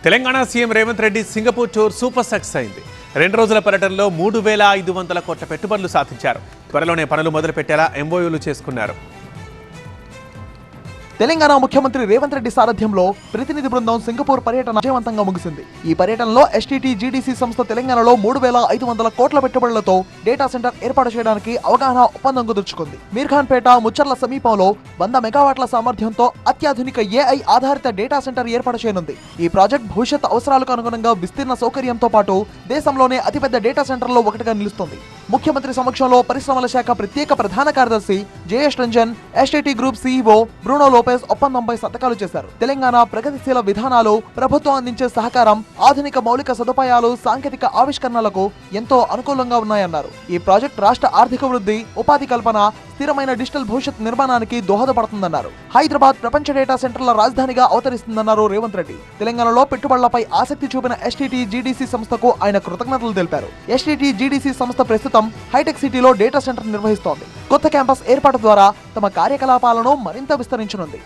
Telangana CM Revanth Reddy Singapore tour super success అయింది. 2 రోజుల పర్యటనలో 3,500 కోట్ల పెట్టుబడులు సాధించారు. త్వరలోనే పనులు మొదలుపెట్టేలా ఎంఓయూలు చేసుకున్నారు. తెలంగాణ ముఖ్యమంత్రి రేవంత్ రెడ్డి సారథ్యంలో ప్రతినిధి బృందం సింగపూర్ పర్యటన విజయవంతంగా ముగిసింది. ఈ పర్యటనలో ఎస్టీటీ జీడీసీ సంస్థ తెలంగాణలో 3,500 కోట్ల పెట్టుబడులతో డేటా సెంటర్ ఏర్పాటు చేయడానికి అవగాహన ఒప్పందం కుదుర్చుకుంది. మీర్ఖాన్పేట ముచ్చర్ల సమీపంలో 100 మెగావాట్ల సామర్థ్యంతో అత్యాధునిక ఏఐ ఆధారిత డేటా సెంటర్ ఏర్పాటు చేయనుంది. ఈ ప్రాజెక్ట్ భవిష్యత్ అవసరాలకు అనుగుణంగా విస్తీర్ణ సౌకర్యంతో పాటు దేశంలోనే అతిపెద్ద డేటా సెంటర్లో ఒకటిగా నిలుస్తుంది. ముఖ్యమంత్రి సమక్షంలో పరిశ్రమల శాఖ ప్రత్యేక ప్రధాన కార్యదర్శి JS Ranjan, STT group CEO Bruno Lopez ఒప్పందంపై సంతకాలు చేశారు. తెలంగాణ ప్రగతిశీల విధానాలు, ప్రభుత్వం అందించే సహకారం, ఆధునిక మౌలిక సదుపాయాలు, సాంకేతిక ఆవిష్కరణలకు ఎంతో అనుకూలంగా ఉన్నాయన్నారు. ఈ ప్రాజెక్ట్ రాష్ట్ర ఆర్థిక వృద్ధి, ఉపాధి కల్పన, స్థిరమైన డిజిటల్ భవిష్యత్ నిర్మాణానికి దోహదపడుతుందన్నారు. హైదరాబాద్ ప్రపంచ డేటా సెంటర్ల రాజధానిగా అవతరిస్తుందన్నారు రేవంత్ రెడ్డి. తెలంగాణలో పెట్టుబడులపై ఆసక్తి చూపిన ఎస్టీటీ జీడీసీ సంస్థకు ఆయన కృతజ్ఞతలు తెలిపారు. ఎస్టీటీ జీడీసీ సంస్థ ప్రస్తుతం హైటెక్ సిటీలో డేటా సెంటర్ నిర్వహిస్తోంది. కొత్త క్యాంపస్ ఏర్పాటు ద్వారా తమ కార్యకలాపాలను మరింత విస్తరించనుంది.